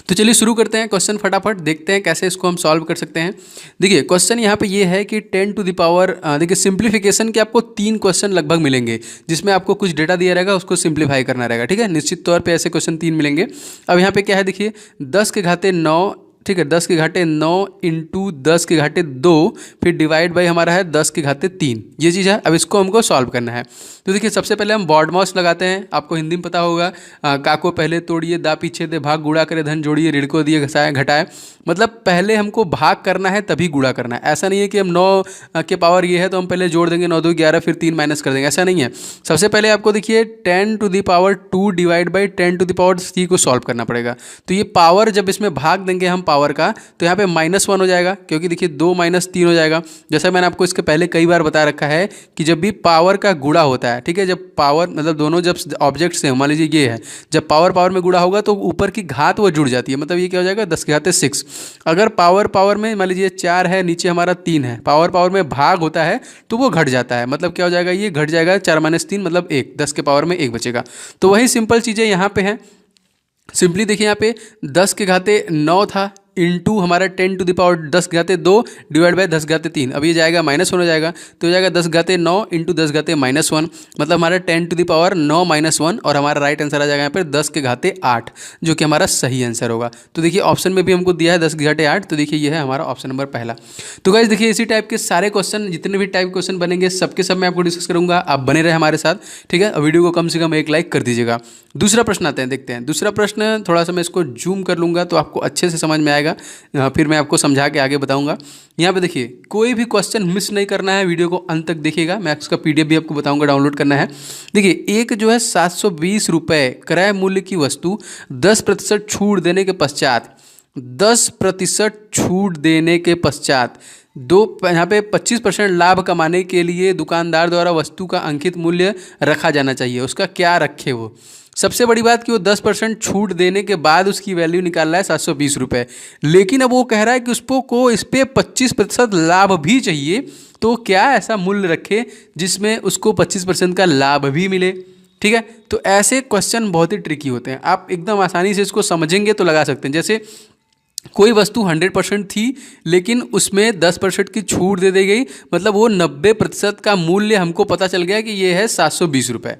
तो चलिए शुरू करते हैं क्वेश्चन फटाफट, देखते हैं कैसे इसको हम सॉल्व कर सकते हैं। देखिए क्वेश्चन यहाँ पे ये है कि 10 टू द पावर, देखिए सिंप्लीफिकेशन के आपको 3 क्वेश्चन लगभग मिलेंगे, जिसमें आपको कुछ डेटा दिया रहेगा, उसको सिंप्लीफाई करना रहेगा। ठीक है, निश्चित तौर पे ऐसे क्वेश्चन 3 मिलेंगे। अब यहाँ पे क्या है, देखिए 10⁻9, ठीक है, 10⁻9 इंटू 10⁻2, फिर डिवाइड बाई हमारा है 10⁻3, ये चीज़ है। अब इसको हमको सॉल्व करना है। तो देखिए सबसे पहले हम बॉडमॉस लगाते हैं। आपको हिंदी में पता होगा, काको पहले तोड़िए, दा पीछे दे, भाग गुणा करे, धन जोड़िए, ऋण को दिए घसाए घटाए। मतलब पहले हमको भाग करना है तभी गुणा करना है। ऐसा नहीं है कि हम 9 के पावर ये है तो हम पहले जोड़ देंगे 9 2 11, फिर 3 माइनस कर देंगे, ऐसा नहीं है। सबसे पहले आपको देखिए 10 to the power 2 divide by 10 to the power 3 को सॉल्व करना पड़ेगा। तो ये पावर जब इसमें भाग देंगे हम पावर का, तो यहाँ पे -1 हो जाएगा, क्योंकि देखिए 2 - 3 हो जाएगा। जैसा मैंने आपको इसके पहले कई बार बता रखा है कि जब भी पावर का गुणा होता है, ठीक है, जब पावर मतलब दोनों जब ऑब्जेक्ट्स हैं, मान लीजिए ये है, जब पावर पावर में गुणा होगा तो ऊपर की घात वो जुड़ जाती है। मतलब ये क्या हो जाएगा, 10⁻6। अगर पावर पावर में मान लीजिए 4 है, नीचे हमारा 3 है, पावर पावर में भाग होता है तो वो घट जाता है। मतलब क्या हो जाएगा, ये घट जाएगा, 4 - 3 मतलब 1, 10 के पावर में 1 बचेगा। तो वही सिंपल चीज़ें यहाँ पे हैं। सिंपली देखिए यहाँ पे 10⁻9 था इंटू हमारा 10 to the power 10⁻2 divide by 10⁻3। अब ये जाएगा -1 हो जाएगा, तो हो जाएगा 10⁻9 इंटू 10⁻−1, मतलब हमारा 10 टू द पावर 9 - 1, और हमारा राइट आंसर आ जाएगा यहाँ पर 10�8, जो कि हमारा सही आंसर होगा। तो देखिए ऑप्शन में भी हमको दिया है 10�8, तो देखिए ये है हमारा ऑप्शन नंबर पहला। तो गाइस देखिए इसी टाइप के सारे क्वेश्चन, जितने भी टाइप क्वेश्चन बनेंगे सबके सब मैं आपको डिस्कस करूँगा। आप बने रहे हमारे साथ, ठीक है। वीडियो को कम से कम एक लाइक कर दीजिएगा। दूसरा प्रश्न आते हैं, देखते हैं दूसरा प्रश्न। थोड़ा सा मैं इसको जूम कर लूँगा तो आपको अच्छे से समझ में आएगा, फिर मैं आपको समझा के आगे बताऊंगा। यहाँ पे देखिए कोई भी क्वेश्चन मिस नहीं करना है, वीडियो को अंत तक देखिएगा। मैं उसका PDF भी आपको बताऊंगा, डाउनलोड करना है। देखिए एक जो है 720 रुपये क्रय मूल्य की वस्तु 10% छूट देने के पश्चात, 10% छूट देने के पश्चात यहाँ पे 25% लाभ कमाने के लिए दुकानदार द्वारा वस्तु का अंकित मूल्य रखा जाना चाहिए। उसका क्या रखे वो? सबसे बड़ी बात कि वो 10% छूट देने के बाद उसकी वैल्यू निकाल रहा है 720 रुपये, लेकिन अब वो कह रहा है कि उसको इस पर 25% लाभ भी चाहिए। तो क्या ऐसा मूल्य रखे जिसमें उसको 25% का लाभ भी मिले? ठीक है, तो ऐसे क्वेश्चन बहुत ही ट्रिकी होते हैं। आप एकदम आसानी से इसको समझेंगे तो लगा सकते हैं। जैसे कोई वस्तु 100% थी, लेकिन उसमें 10% की छूट दे दी गई, मतलब वो 90% का मूल्य हमको पता चल गया कि ये है 720 रुपये।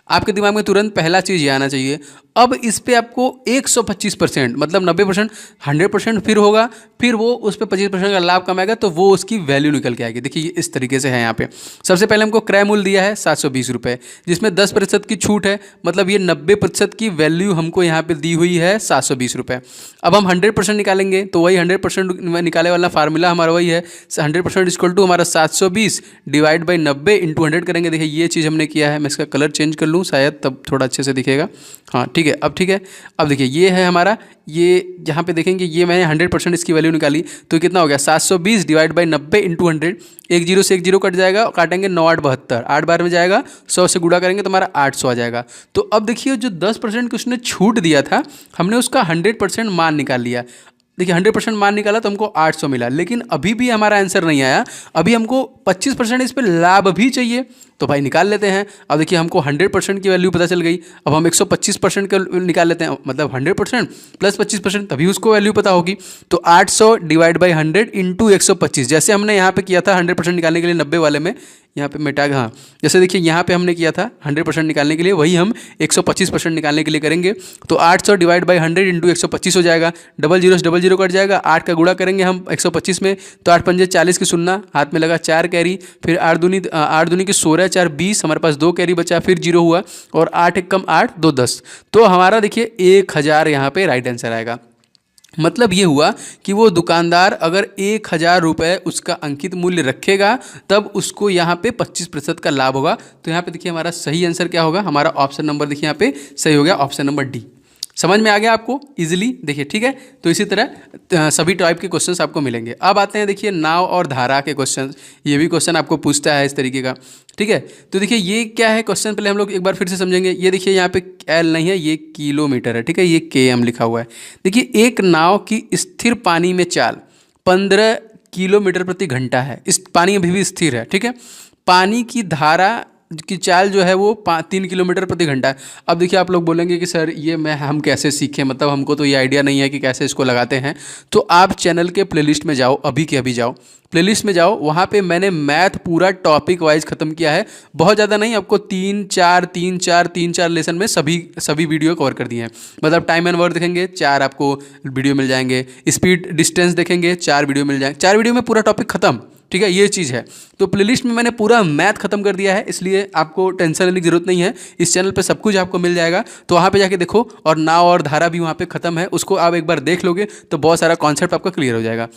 आपके दिमाग में तुरंत पहला चीज़ ये आना चाहिए। अब इस पे आपको 125%, मतलब 90%, 100% फिर होगा, फिर वो उस पर 25% का लाभ कमाएगा, तो वो उसकी वैल्यू निकल के आएगी। देखिए इस तरीके से है यहाँ पे। सबसे पहले हमको क्रय मूल्य दिया है 720 रुपये, जिसमें 10% की छूट है, मतलब ये 90% की वैल्यू हमको यहाँ पे दी हुई है 720 रुपये। अब हम 100% निकालेंगे, तो वही 100% निकाले वाला फार्मूला हमारा वही है, 100% इक्वल टू हमारा 720 डिवाइड बाई 90 इंटू 100 करेंगे। देखिए ये चीज़ हमने किया है। मैं इसका कलर चेंज कर लूँ शायद, तब थोड़ा अच्छे से दिखेगा। हाँ ठीक है, अब ठीक है। अब देखिए ये है हमारा, ये जहाँ पे देखेंगे ये मैंने 100% इसकी वैल्यू निकाली, तो कितना हो गया 720 डिवाइड बाई 90 इंटू 100। एक जीरो से एक जीरो कट जाएगा, काटेंगे 9 8 72, 8 बार में जाएगा, 100 से गुणा करेंगे तो हमारा 800 आ जाएगा। तो अब देखिए जो 10% की उसने छूट दिया था, हमने उसका 100% मान निकाल लिया। देखिए 100% मान निकाला तो हमको 800 मिला, लेकिन अभी भी हमारा आंसर नहीं आया। अभी हमको 25% इस पर लाभ भी चाहिए, तो भाई निकाल लेते हैं। अब देखिए हमको 100% की वैल्यू पता चल गई। अब हम 125% का निकाल लेते हैं, मतलब 100% प्लस 25%, तभी उसको वैल्यू पता होगी। तो 800 डिवाइड बाई 100 इंटू 125, जैसे हमने यहाँ पे किया था 100% निकालने के लिए 90 वाले में, यहाँ पे मेटा, हाँ जैसे देखिए यहाँ पे हमने किया था 100% निकालने के लिए, वही हम 125% निकालने के लिए करेंगे। तो 800 डिवाइड बाई 100 इंटू 125 हो जाएगा, डबल जीरो से डबल जीरो कट जाएगा, 8 का गुणा करेंगे हम 125 में, तो 8 पंजे 40 की सुन्ना, हाथ में लगा 4 कैरी, फिर 8 दूनी की 16 4 20, हमारे पास 2 कैरी बचा, फिर जीरो हुआ, और 8 1 कम 8 2 10। तो हमारा देखिए 1000 यहाँ पे राइट आंसर आएगा। मतलब ये हुआ कि वो दुकानदार अगर 1000 रुपये उसका अंकित मूल्य रखेगा, तब उसको यहाँ पे 25% का लाभ होगा। तो यहाँ पे देखिए हमारा सही आंसर क्या होगा, हमारा ऑप्शन नंबर देखिए यहाँ पे सही हो गया, ऑप्शन नंबर डी। समझ में आ गया आपको इजीली? देखिए ठीक है। तो इसी तरह सभी टाइप के क्वेश्चंस आपको मिलेंगे। अब आते हैं देखिए नाव और धारा के क्वेश्चंस। ये भी क्वेश्चन आपको पूछता है इस तरीके का, ठीक है। तो देखिए ये क्या है क्वेश्चन, पहले हम लोग एक बार फिर से समझेंगे। ये देखिए यहाँ पे एल नहीं है, ये किलोमीटर है, ठीक है, ये KM लिखा हुआ है। देखिए एक नाव की स्थिर पानी में चाल 15 किलोमीटर प्रति घंटा है। इस पानी अभी भी स्थिर है, ठीक है। पानी की धारा की चाल जो है वो 3 किलोमीटर प्रति घंटा है। अब देखिए आप लोग बोलेंगे कि सर ये हम कैसे सीखें, मतलब हमको तो ये आइडिया नहीं है कि कैसे इसको लगाते हैं। तो आप चैनल के प्लेलिस्ट में जाओ, अभी के अभी जाओ, प्लेलिस्ट में जाओ, वहाँ पे मैंने मैथ पूरा टॉपिक वाइज ख़त्म किया है। बहुत ज़्यादा नहीं, आपको तीन चार लेसन में सभी वीडियो कवर कर दिए हैं। मतलब टाइम एंड वर्क देखेंगे 4 आपको वीडियो मिल जाएंगे, स्पीड डिस्टेंस देखेंगे 4 वीडियो मिल जाएंगे, 4 वीडियो में पूरा टॉपिक खत्म। ठीक है, ये चीज़ है। तो प्लेलिस्ट में मैंने पूरा मैथ खत्म कर दिया है, इसलिए आपको टेंशन लेने की जरूरत नहीं है। इस चैनल पे सब कुछ आपको मिल जाएगा, तो वहाँ पे जाके देखो। और नाव और धारा भी वहाँ पे खत्म है, उसको आप एक बार देख लोगे तो बहुत सारा कॉन्सेप्ट आपका क्लियर हो जाएगा।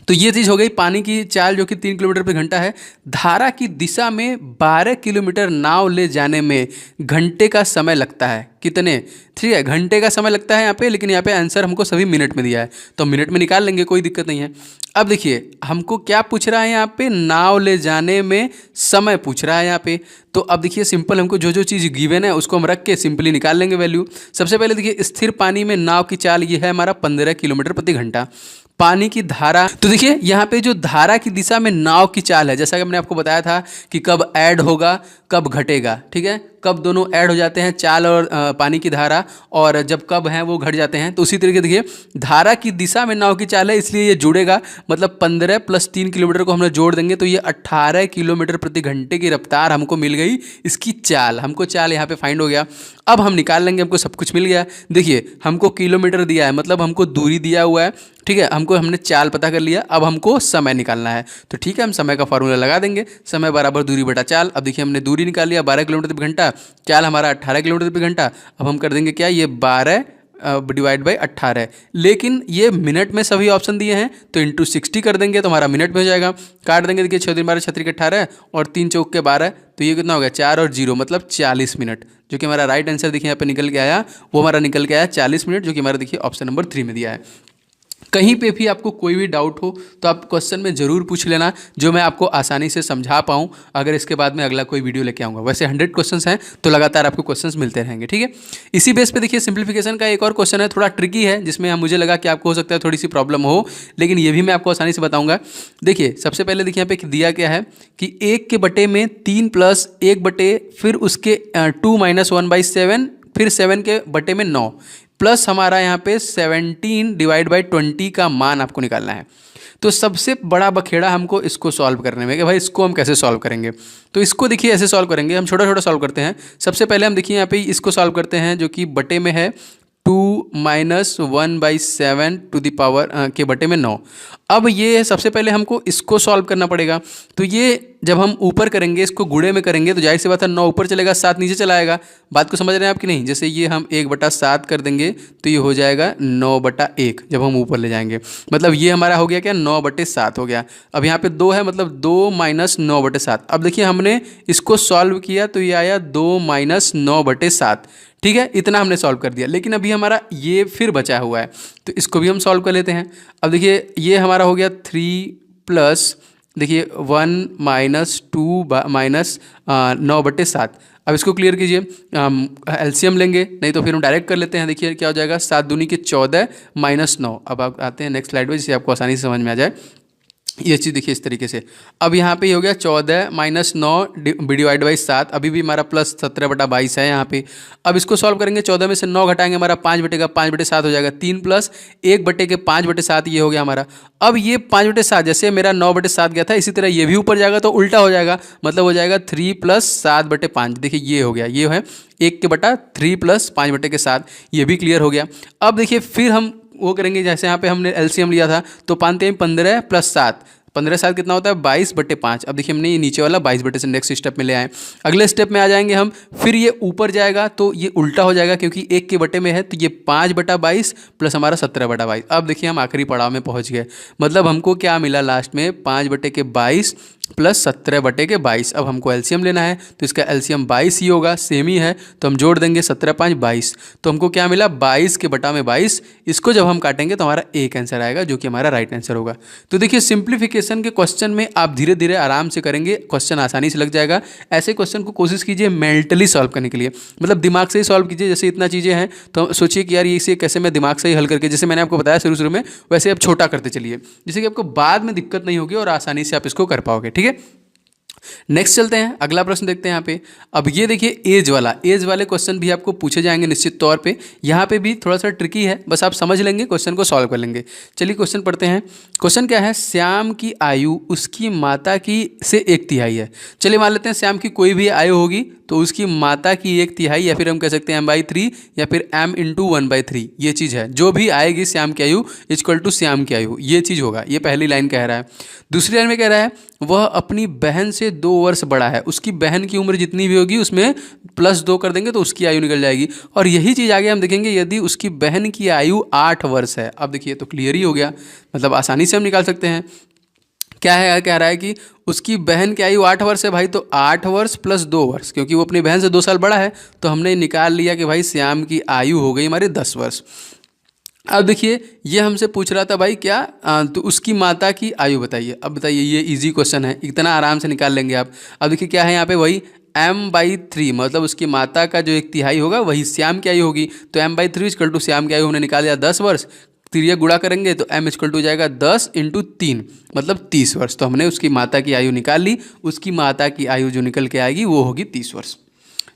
तो ये चीज़ हो गई पानी की चाल जो कि 3 किलोमीटर प्रति घंटा है। धारा की दिशा में 12 किलोमीटर नाव ले जाने में घंटे का समय लगता है। कितने? ठीक है, घंटे का समय लगता है यहाँ पे, लेकिन यहाँ पे आंसर हमको सभी मिनट में दिया है, तो मिनट में निकाल लेंगे, कोई दिक्कत नहीं है। अब देखिए हमको क्या पूछ रहा है यहाँ पे, नाव ले जाने में समय पूछ रहा है यहाँ पे। तो अब देखिए सिंपल, हमको जो जो चीज़ गिवन है उसको हम रख के सिंपली निकाल लेंगे वैल्यू। सबसे पहले देखिए स्थिर पानी में नाव की चाल ये है हमारा 15 किलोमीटर प्रति घंटा। पानी की धारा, तो देखिए यहाँ पे जो धारा की दिशा में नाव की चाल है, जैसा कि मैंने आपको बताया था कि कब ऐड होगा कब घटेगा, ठीक है, कब दोनों ऐड हो जाते हैं चाल और पानी की धारा, और जब कब हैं वो घट जाते हैं। तो उसी तरीके देखिए धारा की दिशा में नाव की चाल है, इसलिए ये जुड़ेगा, मतलब 15 + 3 किलोमीटर को हमने जोड़ देंगे तो ये 18 किलोमीटर प्रति घंटे की रफ्तार हमको मिल गई। इसकी चाल, हमको चाल यहाँ पे फाइंड हो गया। अब हम निकाल लेंगे, हमको सब कुछ मिल गया। देखिए हमको किलोमीटर दिया है, मतलब हमको दूरी दिया हुआ है, ठीक है, हमने चाल पता कर लिया। अब हमको समय निकालना है, तो ठीक है हम समय का फॉर्मूला लगा देंगे, समय बराबर दूरी बटा चाल। अब देखिए हमने दूरी निकाल लिया 12 किलोमीटर प्रति घंटा, चाल हमारा 18 किलोमीटर प्रति घंटा। अब हम कर देंगे क्या, ये 12 डिवाइड बाई 18, लेकिन ये मिनट में सभी ऑप्शन दिए हैं तो इंटू 60 कर देंगे तो हमारा मिनट में हो जाएगा। काट देंगे, देखिए 6 × 12 = 18 और 3 × 4 = 12, तो ये कितना हो गया 4 और 0 मतलब 40 मिनट, जो कि हमारा राइट आंसर देखिए यहाँ पे निकल के आया, वो हमारा निकल के आया 40 मिनट, जो कि हमारा देखिए ऑप्शन नंबर 3 में दिया है। कहीं पे भी आपको कोई भी डाउट हो तो आप क्वेश्चन में ज़रूर पूछ लेना, जो मैं आपको आसानी से समझा पाऊँ। अगर इसके बाद में अगला कोई वीडियो लेके आऊँगा, वैसे 100 क्वेश्चंस हैं तो लगातार आपको क्वेश्चंस मिलते रहेंगे, ठीक है। इसी बेस पे देखिए सिंप्लीफिकेशन का एक और क्वेश्चन है, थोड़ा ट्रिकी है, जिसमें मुझे लगा कि आपको हो सकता है थोड़ी सी प्रॉब्लम हो, लेकिन ये भी मैं आपको आसानी से बताऊँगा। देखिए सबसे पहले देखिए यहाँ पे दिया क्या है कि 1 के बटे में 3 + 1 बटे फिर उसके 2 - 1/7 फिर 7 के बटे में 9 प्लस हमारा यहाँ पे 17 डिवाइड बाई 20 का मान आपको निकालना है। तो सबसे बड़ा बखेड़ा हमको इसको सॉल्व करने में कि भाई इसको हम कैसे सॉल्व करेंगे। तो इसको देखिए ऐसे सॉल्व करेंगे, हम छोटा छोटा सॉल्व करते हैं। सबसे पहले हम देखिए यहाँ पे इसको सॉल्व करते हैं, जो कि बटे में है 2 - 1/7 टू द पावर के बटे में 9। अब ये सबसे पहले हमको इसको सॉल्व करना पड़ेगा। तो ये जब हम ऊपर करेंगे, इसको गुणे में करेंगे, तो जाहिर सी बात है 9 ऊपर चलेगा 7 नीचे चला आएगा। बात को समझ रहे हैं आप कि नहीं? जैसे ये हम 1/7 कर देंगे तो ये हो जाएगा 9/1 जब हम ऊपर ले जाएंगे, मतलब ये हमारा हो गया क्या 9/7 हो गया। अब यहाँ पे 2 है, मतलब 2 - 9/7। अब देखिए हमने इसको सॉल्व किया तो ये आया 2 - 9/7, ठीक है, इतना हमने सॉल्व कर दिया। लेकिन अभी हमारा ये फिर बचा हुआ है, तो इसको भी हम सॉल्व कर लेते हैं। अब देखिए ये हमारा हो गया 3 प्लस देखिए 1 - 2 - 9/7। अब इसको क्लियर कीजिए, एलसीएम लेंगे, नहीं तो फिर हम डायरेक्ट कर लेते हैं। देखिए क्या हो जाएगा 7 दूनी के 14 - 9। अब आप आते हैं नेक्स्ट स्लाइड में, जिससे आपको आसानी से समझ में आ जाए। ये चीज़ देखिए इस तरीके से। अब यहाँ पे हो गया 14 - 9 डिवाइड बाई 7, अभी भी हमारा प्लस 17/22 है यहाँ पे। अब इसको सॉल्व करेंगे, 14 में से 9 घटाएंगे, हमारा 5/7 हो जाएगा। 3 प्लस 1/5/7 ये हो गया हमारा। अब ये 5/7 जैसे मेरा 9/7 गया था, इसी तरह ये भी ऊपर जाएगा तो उल्टा हो जाएगा, मतलब हो जाएगा 3 + 7/5। देखिए ये हो गया, ये है 1/3 + 5/7, ये भी क्लियर हो गया। अब देखिए फिर हम वो करेंगे, जैसे यहाँ पे हमने एलसीएम लिया था तो 15 + 7, 15 7 कितना होता है 22/5। अब देखिए हमने ये नीचे वाला 22 से नेक्स्ट स्टेप में ले आए। अगले स्टेप में आ जाएंगे हम, फिर ये ऊपर जाएगा तो ये उल्टा हो जाएगा, क्योंकि 1 के बटे में है, तो ये 5/22 प्लस हमारा 17/22। अब देखिए हम आखिरी पड़ाव में पहुँच गए, मतलब हमको क्या मिला लास्ट में 5/22 प्लस 17/22। अब हमको एलसीएम लेना है, तो इसका एलसीएम 22 ही होगा, सेम ही है, तो हम जोड़ देंगे 17 × 5 = 22। तो हमको क्या मिला 22 के बटा में 22। इसको जब हम काटेंगे तो हमारा एक आंसर आएगा, जो कि हमारा राइट आंसर होगा। तो देखिए सिंप्लीफिकेशन के क्वेश्चन में आप धीरे धीरे आराम से करेंगे, क्वेश्चन आसानी से लग जाएगा। ऐसे क्वेश्चन को कोशिश कीजिए मेंटली सॉल्व करने के लिए, मतलब दिमाग से ही सॉल्व कीजिए। जैसे इतना चीज़ें हैं तो सोचिए कि यार ये इसे कैसे मैं दिमाग से ही हल करके, जैसे मैंने आपको बताया शुरू में, वैसे आप छोटा करते चलिए, जिससे कि आपको बाद में दिक्कत नहीं होगी और आसानी से आप इसको कर पाओगे, ठीक है। नेक्स्ट चलते हैं, अगला प्रश्न देखते हैं यहाँ पे। अब ये देखिए एज वाले क्वेश्चन भी आपको पूछे जाएंगे निश्चित तौर पे। यहाँ पे भी थोड़ा सा ट्रिकी है, बस आप समझ लेंगे, क्वेश्चन को सॉल्व कर लेंगे। चलिए क्वेश्चन पढ़ते हैं। क्वेश्चन क्या है, श्याम की आयु उसकी माता की से 1/3 है। चलिए मान लेते हैं श्याम की कोई भी आयु होगी तो उसकी माता की 1/3, या फिर हम कह सकते हैं m/3, या फिर m × 1/3, ये चीज़ है। जो भी आएगी श्याम की आयु इक्वल टू श्याम की आयु, ये चीज़ होगा। ये पहली लाइन कह रहा है। दूसरी लाइन में कह रहा है वह अपनी बहन से 2 वर्ष बड़ा है। उसकी बहन की उम्र जितनी भी होगी उसमें +2 कर देंगे तो उसकी आयु निकल जाएगी। और यही चीज़ आगे हम देखेंगे यदि उसकी बहन की आयु 8 वर्ष है। अब देखिए तो क्लियर ही हो गया, मतलब आसानी से हम निकाल सकते हैं। क्या है, कह रहा है कि उसकी बहन की आयु 8 वर्ष है भाई, तो 8 वर्ष + 2 वर्ष, क्योंकि वो अपनी बहन से 2 साल बड़ा है, तो हमने निकाल लिया कि भाई श्याम की आयु हो गई हमारी 10 वर्ष। अब देखिए ये हमसे पूछ रहा था भाई क्या, तो उसकी माता की आयु बताइए। अब बताइए, ये इजी क्वेश्चन है, इतना आराम से निकाल लेंगे आप। अब देखिए क्या है यहाँ पे, वही m/3, मतलब उसकी माता का जो 1/3 होगा वही श्याम की आयु होगी। तो m/3 = श्याम की आयु हमने निकाल लिया 10 वर्ष। तिरिया गुणा करेंगे तो m = हो जाएगा 10 × 3, मतलब 30 वर्ष। तो हमने उसकी माता की आयु निकाल ली। उसकी माता की आयु जो निकल के आएगी वो होगी 30 वर्ष।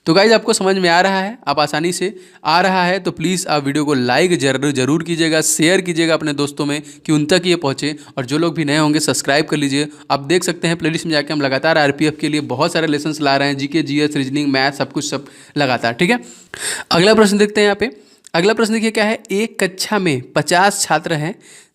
तो गाइज आपको समझ में आ रहा है, आप आसानी से आ रहा है तो प्लीज़ आप वीडियो को लाइक जरूर कीजिएगा, शेयर कीजिएगा अपने दोस्तों में कि उन तक ये पहुँचे। और जो लोग भी नए होंगे सब्सक्राइब कर लीजिए। आप देख सकते हैं प्लेलिस्ट में जाके हम लगातार RPF के लिए बहुत सारे लेसन्स ला रहे हैं, GK GS रीजनिंग मैथ सब कुछ सब लगातार, ठीक है। अगला प्रश्न देखते हैं यहाँ पे। अगला प्रश्न देखिए क्या है, एक कक्षा में 50 छात्र हैं,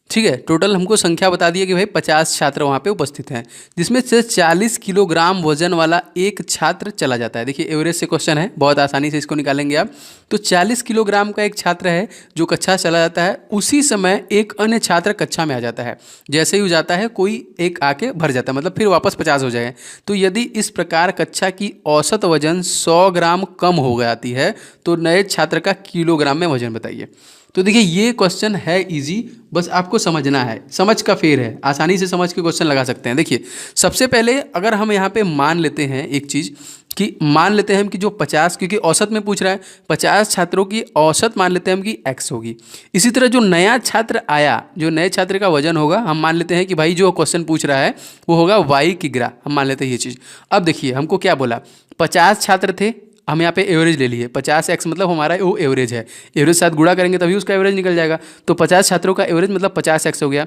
ठीक है। टोटल हमको संख्या बता दी है कि भाई 50 छात्र वहाँ पे उपस्थित हैं, जिसमें से 40 किलोग्राम वजन वाला एक छात्र चला जाता है। देखिए एवरेज से क्वेश्चन है, बहुत आसानी से इसको निकालेंगे आप। तो 40 किलोग्राम का एक छात्र है जो कक्षा चला जाता है, उसी समय एक अन्य छात्र कक्षा में आ जाता है। जैसे ही हो जाता है कोई एक आके भर जाता है, मतलब फिर वापस 50 हो जाए। तो यदि इस प्रकार कक्षा की औसत वजन 100 ग्राम कम हो जाती है तो नए छात्र का किलोग्राम में वजन बताइए। तो देखिए ये क्वेश्चन है इजी, बस आपको समझना है, समझ का फेर है, आसानी से समझ के क्वेश्चन लगा सकते हैं। देखिए सबसे पहले अगर हम यहाँ पे मान लेते हैं एक चीज़ कि मान लेते हैं हम कि जो 50, क्योंकि औसत में पूछ रहा है, 50 छात्रों की औसत मान लेते हैं हम कि x होगी। इसी तरह जो नया छात्र आया, जो नए छात्र का वजन होगा, हम मान लेते हैं कि भाई जो क्वेश्चन पूछ रहा है वो होगा y किग्रा, हम मान लेते हैं ये चीज़। अब देखिए हमको क्या बोला, 50 छात्र थे, हम यहाँ पे एवरेज ले लिए 50x, मतलब हमारा वो एवरेज है। एवरेज साथ गुणा करेंगे तभी उसका एवरेज निकल जाएगा। तो 50 छात्रों का एवरेज मतलब 50x हो गया,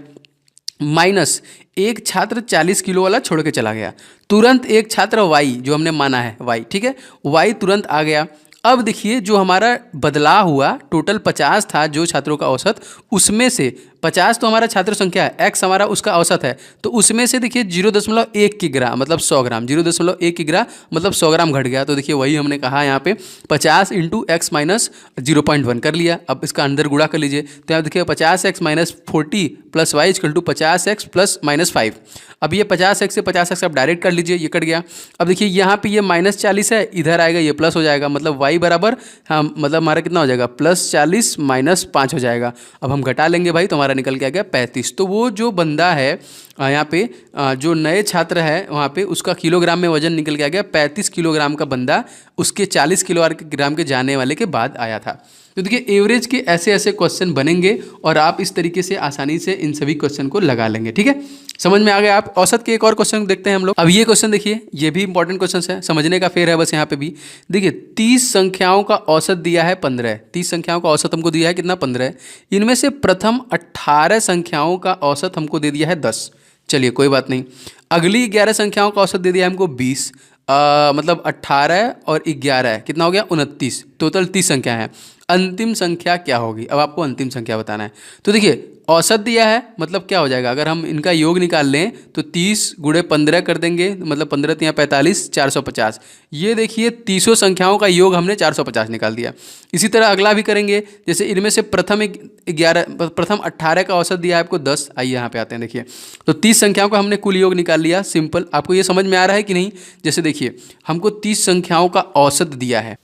माइनस एक छात्र 40 किलो वाला छोड़ के चला गया। तुरंत एक छात्र y जो हमने माना है y, ठीक है, y तुरंत आ गया। अब देखिए जो हमारा बदलाव हुआ, टोटल 50 था जो छात्रों का औसत, उसमें से 50 तो हमारा छात्र संख्या है, x हमारा उसका औसत है, तो उसमें से देखिए 0.1 किग्रा मतलब 100 ग्राम, 0.1 किग्रा मतलब 100 ग्राम घट गया। तो देखिए वही हमने कहा यहाँ पे 50 × x - 0.1 कर लिया। अब इसका अंदर गुणा कर लीजिए, तो यहाँ देखिए 50x - 40 + y = 50x ± 5। अब ये 50x से 50x आप डायरेक्ट कर लीजिए, ये कट गया। अब देखिए यहाँ पे ये -40 है, इधर आएगा ये प्लस हो जाएगा, मतलब y बराबर, हाँ मतलब हमारा कितना हो जाएगा, +40 - 5 हो जाएगा। अब हम घटा लेंगे भाई तो हमारा निकल के आ गया 35। तो वो जो बंदा है यहाँ पे जो नए छात्र है वहाँ पे उसका किलोग्राम में वजन निकल के आ गया 35 किलोग्राम का बंदा उसके 40 किलोग्राम के जाने वाले के बाद आया था। तो देखिए एवरेज के ऐसे ऐसे क्वेश्चन बनेंगे और आप इस तरीके से आसानी से इन सभी क्वेश्चन को लगा लेंगे, ठीक है। समझ में आ गया आप। औसत के एक और क्वेश्चन देखते हैं हम लोग। अब ये क्वेश्चन देखिए, ये भी इंपॉर्टेंट क्वेश्चन है, समझने का फेर है बस। यहाँ पे भी देखिए 30 संख्याओं का औसत दिया है 15, 30 संख्याओं का औसत हमको दिया है कितना, 15। इनमें से प्रथम 18 संख्याओं का औसत हमको दे दिया है 10। चलिए कोई बात नहीं। अगली 11 संख्याओं का औसत दे दिया है हमको 20, मतलब 18 और 11 कितना हो गया, 29। टोटल 30 संख्या है। अंतिम संख्या क्या होगी, अब आपको अंतिम संख्या बताना है। तो देखिए औसत दिया है, मतलब क्या हो जाएगा, अगर हम इनका योग निकाल लें तो 30 × 15 कर देंगे, मतलब 15 × 45 450। ये देखिए 30 संख्याओं का योग हमने 450 निकाल दिया। इसी तरह अगला भी करेंगे, जैसे इनमें से प्रथम 18 का औसत दिया है आपको 10। आइए यहाँ पे आते हैं, देखिए तो 30 संख्याओं का हमने कुल योग निकाल लिया, सिंपल। आपको ये समझ में आ रहा है कि नहीं। जैसे देखिए हमको 30 संख्याओं का औसत दिया है।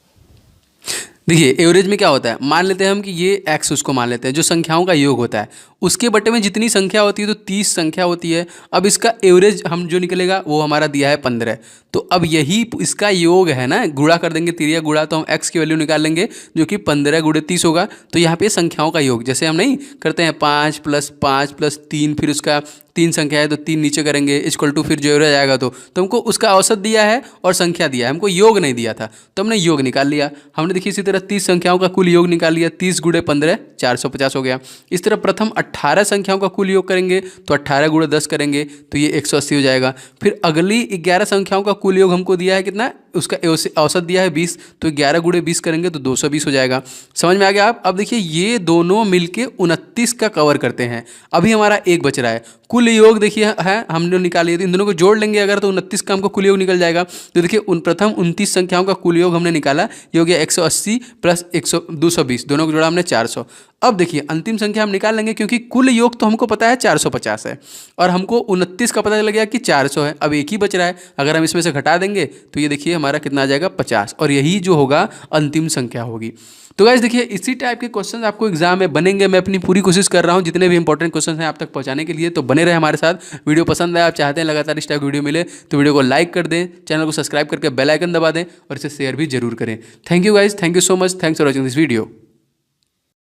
देखिए एवरेज में क्या होता है, मान लेते हैं हम कि ये x उसको मान लेते हैं, जो संख्याओं का योग होता है उसके बटे में जितनी संख्या होती है तो 30 संख्या होती है। अब इसका एवरेज हम जो निकलेगा वो हमारा दिया है 15। तो अब यही इसका योग है ना, गुणा कर देंगे, तिरिया गुणा, तो हम x की वैल्यू निकाल लेंगे जो कि 15 × 30 होगा। तो यहाँ पे संख्याओं का योग, जैसे हम नहीं करते हैं 5 + 5 + 3 फिर उसका तीन संख्या है तो तीन नीचे करेंगे इक्वल टू, फिर जो एवरेज आएगा तो हमको उसका औसत दिया है और संख्या दिया है, हमको योग नहीं दिया था तो हमने योग निकाल लिया। हमने देखिए इसी तरह 30 संख्याओं का कुल योग निकाल लिया, 30 गुणे 15 450 हो गया। इस तरह प्रथम 18 संख्याओं का कुल योग करेंगे तो 18 गुणे 10 करेंगे तो ये 180 हो जाएगा। फिर अगली 11 संख्याओं का कुल योग हमको दिया है कितना, उसका औसत दिया है 20, तो 11 गुणे 20 करेंगे तो 220 हो जाएगा। समझ में आ गया आप। अब देखिए ये दोनों मिलके 29 का कवर करते हैं। अभी हमारा एक बच रहा है, कुल योग देखिए है हमने निकाली, तो इन दोनों को जोड़ लेंगे अगर तो 29 का हमको कुल योग निकल जाएगा। तो देखिए प्रथम 29 संख्याओं का कुल योग हमने निकाला, ये हो गया 180 प्लस 220, दोनों को जोड़ा हमने 400। अब देखिए अंतिम संख्या हम निकाल लेंगे क्योंकि कुल योग तो हमको पता है 450 है और हमको 29 का पता चल गया कि 400 है। अब एक ही बच रहा है, अगर हम इसमें से घटा देंगे तो ये देखिए हमारा कितना आ जाएगा 50, और यही जो होगा अंतिम संख्या होगी। तो गाइस देखिए इसी टाइप के क्वेश्चन आपको एग्जाम में बनेंगे। मैं अपनी पूरी कोशिश कर रहा हूँ जितने भी इंपॉर्टेंट क्वेश्चन हैं आप तक पहुँचाने के लिए, तो बने रहे हमारे साथ। वीडियो पसंद आए, आप चाहते हैं लगातार इस टाइप की वीडियो मिले तो वीडियो को लाइक कर दें, चैनल को सब्सक्राइब करके बेल आइकन दबा दें और इसे शेयर भी जरूर करें। Thank you guys, thank you so much, thanks for watching this video.